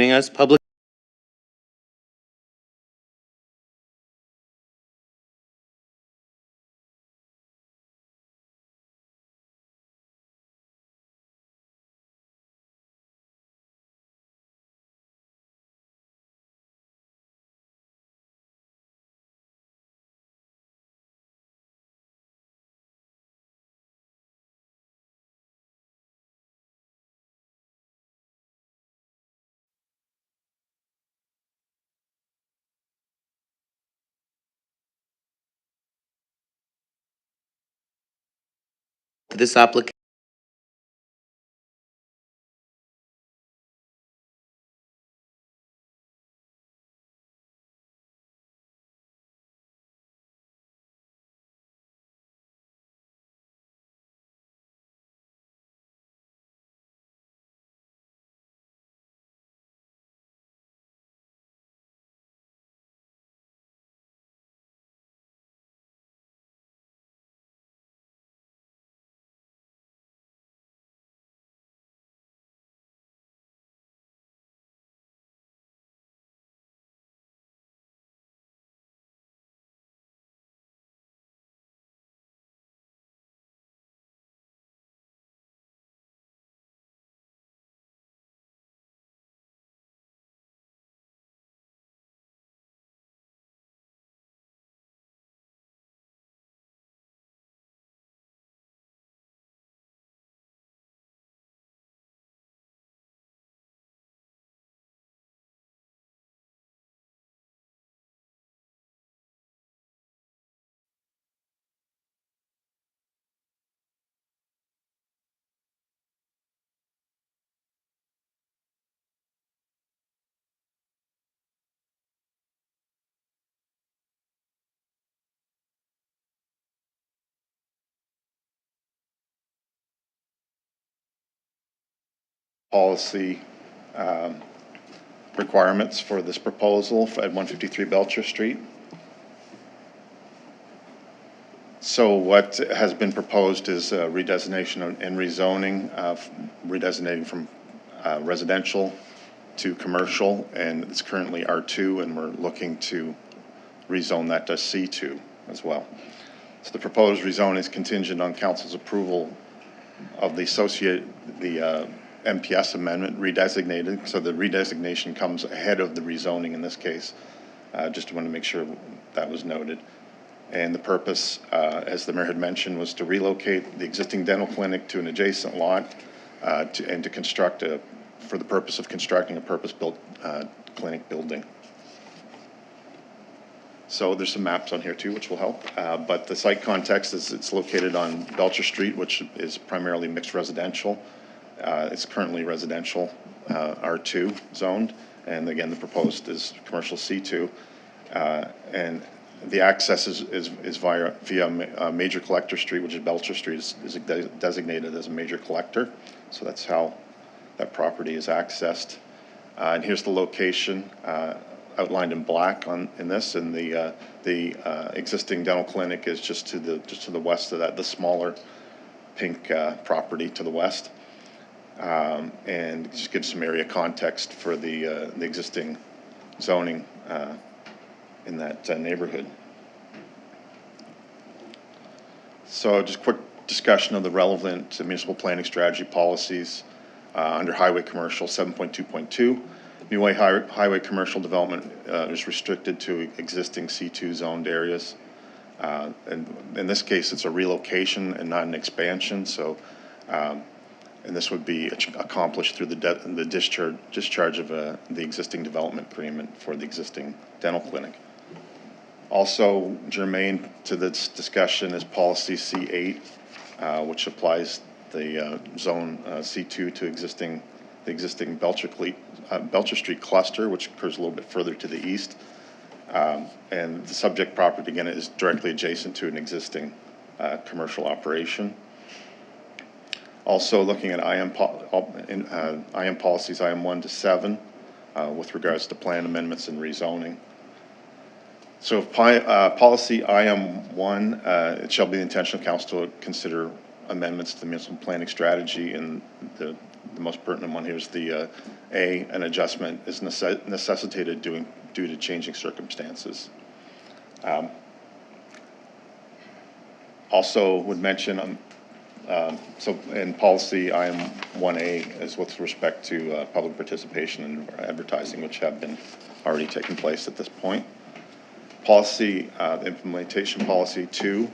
us public. This application. Policy requirements for this proposal at 153 Belcher Street. So what has been proposed is redesignation and rezoning, redesignating from residential to commercial, and it's currently R2, and we're looking to rezone that to C2 as well. So the proposed rezone is contingent on council's approval of the MPS amendment redesignated. So the redesignation comes ahead of the rezoning in this case. Just want to make sure that was noted. And the purpose, as the mayor had mentioned, was to relocate the existing dental clinic to an adjacent lot and to construct for the purpose of constructing a purpose-built clinic building. So there's some maps on here too, which will help. But the site context is it's located on Belcher Street, which is primarily mixed residential. It's currently residential, R2 zoned. And again, the proposed is commercial C2. And the access is via a major collector street, which is Belcher Street, is designated as a major collector. So that's how that property is accessed. And here's the location outlined in black in this, and the existing dental clinic is just to the west of that, the smaller pink property to the west. And just give some area context for the existing zoning in that neighborhood. So just quick discussion of the relevant municipal planning strategy policies under highway commercial 7.2.2. New highway commercial development is restricted to existing C2 zoned areas. And in this case, it's a relocation and not an expansion. So, and this would be accomplished through the discharge of the existing development agreement for the existing dental clinic. Also germane to this discussion is policy C8, which applies the zone C2 to the existing Belcher Street cluster, which occurs a little bit further to the east. And the subject property, again, is directly adjacent to an existing commercial operation. Also looking at IM policies, IM 1 to 7, with regards to plan amendments and rezoning. So if policy IM 1, it shall be the intention of council to consider amendments to the municipal planning strategy in the the most pertinent one here is the A, an adjustment is necessitated due to changing circumstances. Also would mention, so in policy, item 1A is with respect to public participation and advertising, which have been already taking place at this point. Policy, implementation policy 2,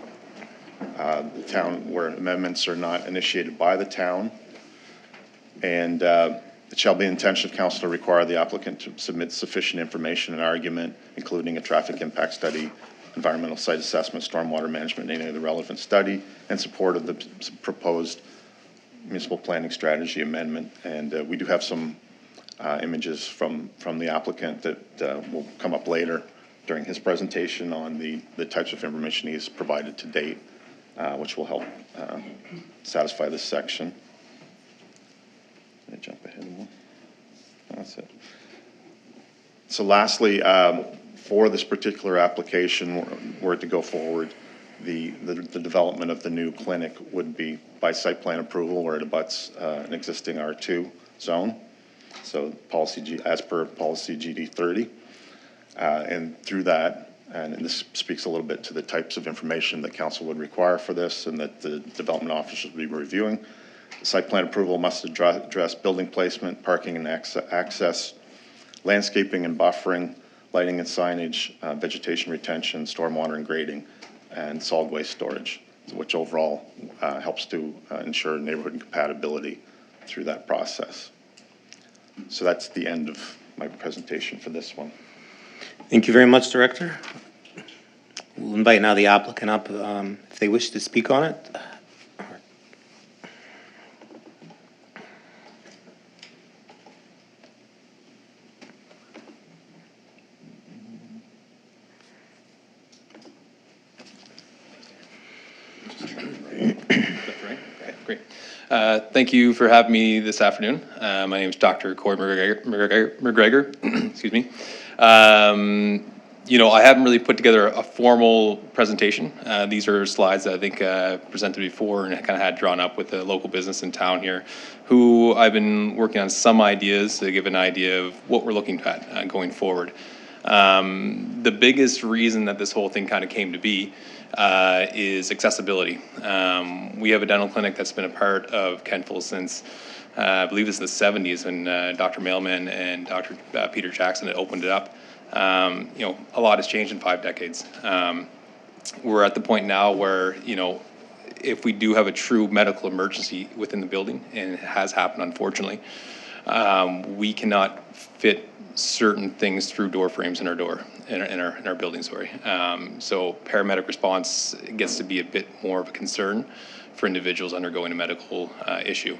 the town where amendments are not initiated by the town, and it shall be the intention of council to require the applicant to submit sufficient information and argument, including a traffic impact study, environmental site assessment, stormwater management, any other relevant study, in support of the proposed municipal planning strategy amendment. And we do have some images from the applicant that will come up later during his presentation on the types of information he has provided to date, which will help satisfy this section. Let me jump ahead one. That's it. So lastly, for this particular application, were it to go forward, the development of the new clinic would be by site plan approval where it abuts an existing R2 zone. So policy as per policy GD 30. And through that, and this speaks a little bit to the types of information that council would require for this and that the development officers will be reviewing. Site plan approval must address building placement, parking and access, landscaping and buffering, lighting and signage, vegetation retention, stormwater and grading, and solid waste storage, which overall helps to ensure neighborhood compatibility through that process. So that's the end of my presentation for this one. Thank you very much, Director. We'll invite now the applicant up if they wish to speak on it. Thank you for having me this afternoon. My name is Dr. Corey McGregor. Excuse me. You know, I haven't really put together a formal presentation. These are slides that I think presented before and kind of had drawn up with a local business in town here, who I've been working on some ideas to give an idea of what we're looking at going forward. The biggest reason that this whole thing kind of came to be is accessibility. We have a dental clinic that's been a part of Kentville since I believe it's the 70s when Dr. Mailman and Dr. Peter Jackson had opened it up. You know, a lot has changed in 5 decades. We're at the point now where, you know, if we do have a true medical emergency within the building, and it has happened unfortunately, we cannot fit certain things through door frames in our building, sorry. So paramedic response gets to be a bit more of a concern for individuals undergoing a medical issue.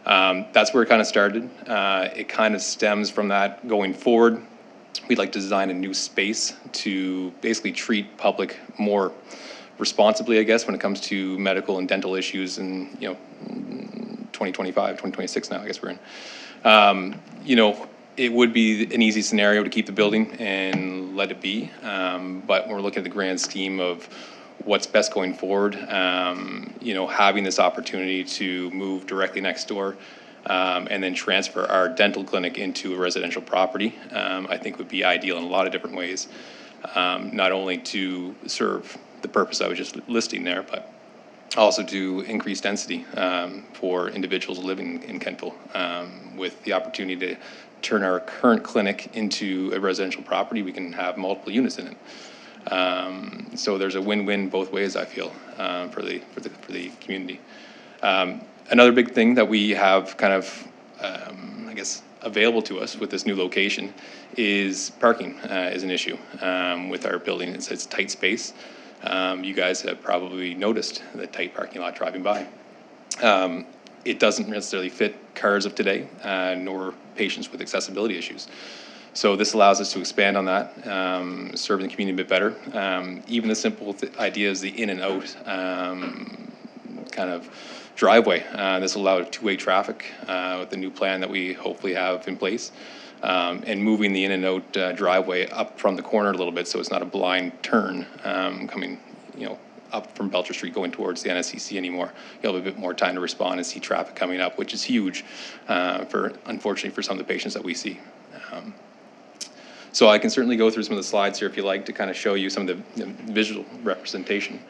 That's where it kind of started. It kind of stems from that going forward. We'd like to design a new space to basically treat public more responsibly, I guess, when it comes to medical and dental issues in, you know, 2025, 2026 now, I guess we're in. You know, it would be an easy scenario to keep the building and let it be, but when we're looking at the grand scheme of what's best going forward, you know, having this opportunity to move directly next door and then transfer our dental clinic into a residential property, I think would be ideal in a lot of different ways, not only to serve the purpose I was just listing there, but also to increase density for individuals living in Kentville, with the opportunity to turn our current clinic into a residential property. We can have multiple units in it. So there's a win-win both ways, I feel, for the community. Another big thing that we have kind of, I guess, available to us with this new location is parking is an issue with our building. It's a tight space. You guys have probably noticed the tight parking lot driving by. It doesn't necessarily fit cars of today, nor patients with accessibility issues. So this allows us to expand on that, serving the community a bit better. Even the simple idea is the in and out kind of driveway. This will allow two-way traffic with the new plan that we hopefully have in place, and moving the in and out driveway up from the corner a little bit so it's not a blind turn coming, you know, up from Belcher Street going towards the NSCC anymore. You'll have a bit more time to respond and see traffic coming up, which is huge unfortunately, for some of the patients that we see. So I can certainly go through some of the slides here if you like to kind of show you some of the visual representation.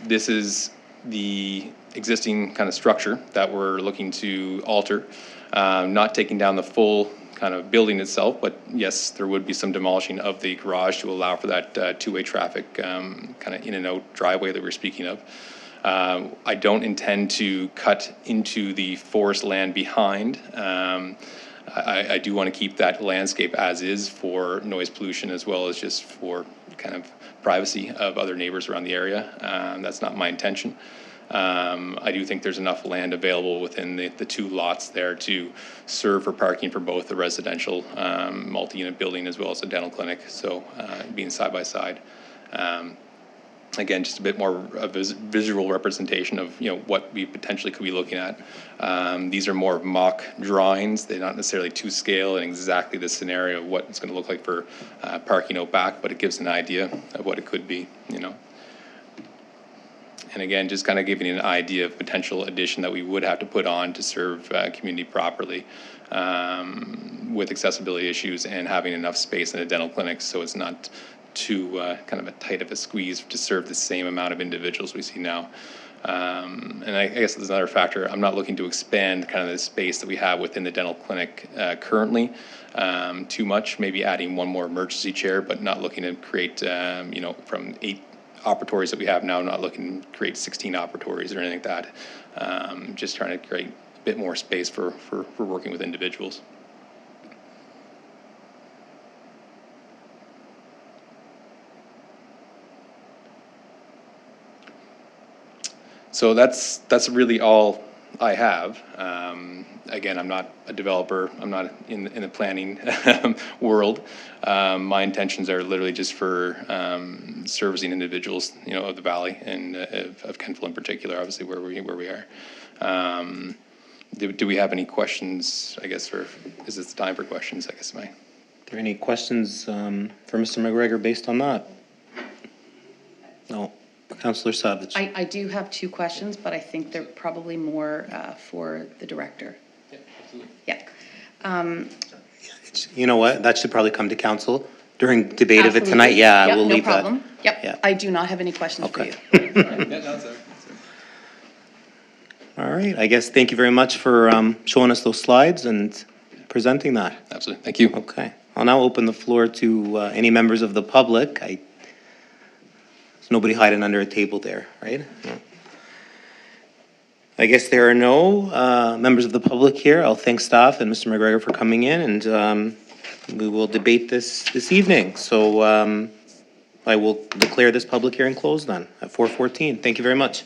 This is the existing kind of structure that we're looking to alter, not taking down the full kind of building itself, but yes, there would be some demolishing of the garage to allow for that two-way traffic kind of in and out driveway that we're speaking of. I don't intend to cut into the forest land behind. I do want to keep that landscape as is for noise pollution as well as just for kind of privacy of other neighbors around the area. That's not my intention. I do think there's enough land available within the two lots there to serve for parking for both the residential multi-unit building as well as the dental clinic, so being side by side. Again, just a bit more of a visual representation of what we potentially could be looking at. These are more mock drawings. They're not necessarily to scale and exactly the scenario of what it's going to look like for parking out back, but it gives an idea of what it could be, And again, just kind of giving you an idea of potential addition that we would have to put on to serve community properly with accessibility issues and having enough space in a dental clinic so it's not too kind of a tight of a squeeze to serve the same amount of individuals we see now. And I guess there's another factor. I'm not looking to expand kind of the space that we have within the dental clinic currently too much, maybe adding one more emergency chair, but not looking to create, from 8 operatories that we have now, not looking to create 16 operatories or anything like that. Just trying to create a bit more space for working with individuals. So that's really all I have. Again, I'm not a developer. I'm not in the planning world. My intentions are literally just for servicing individuals, of the valley and of Kentville in particular, obviously where we are. Do we have any questions? I guess, or is this the time for questions? I guess. Are there any questions for Mr. McGregor based on that? No. Councillor Savage. I do have 2 questions, but I think they're probably more for the director. Yeah, absolutely. Yeah. You know what? That should probably come to council during debate of it Absolutely. tonight. Yeah, Yep, we'll no leave problem. that. Yep. Yeah. I do not have any questions for you. All right. I guess thank you very much for showing us those slides and presenting that. Absolutely. Thank you. Okay. I'll now open the floor to any members of the public. There's nobody hiding under a table there, right? No. I guess there are no members of the public here. I'll thank staff and Mr. McGregor for coming in, and we will debate this evening. So I will declare this public hearing closed then at 4:14. Thank you very much.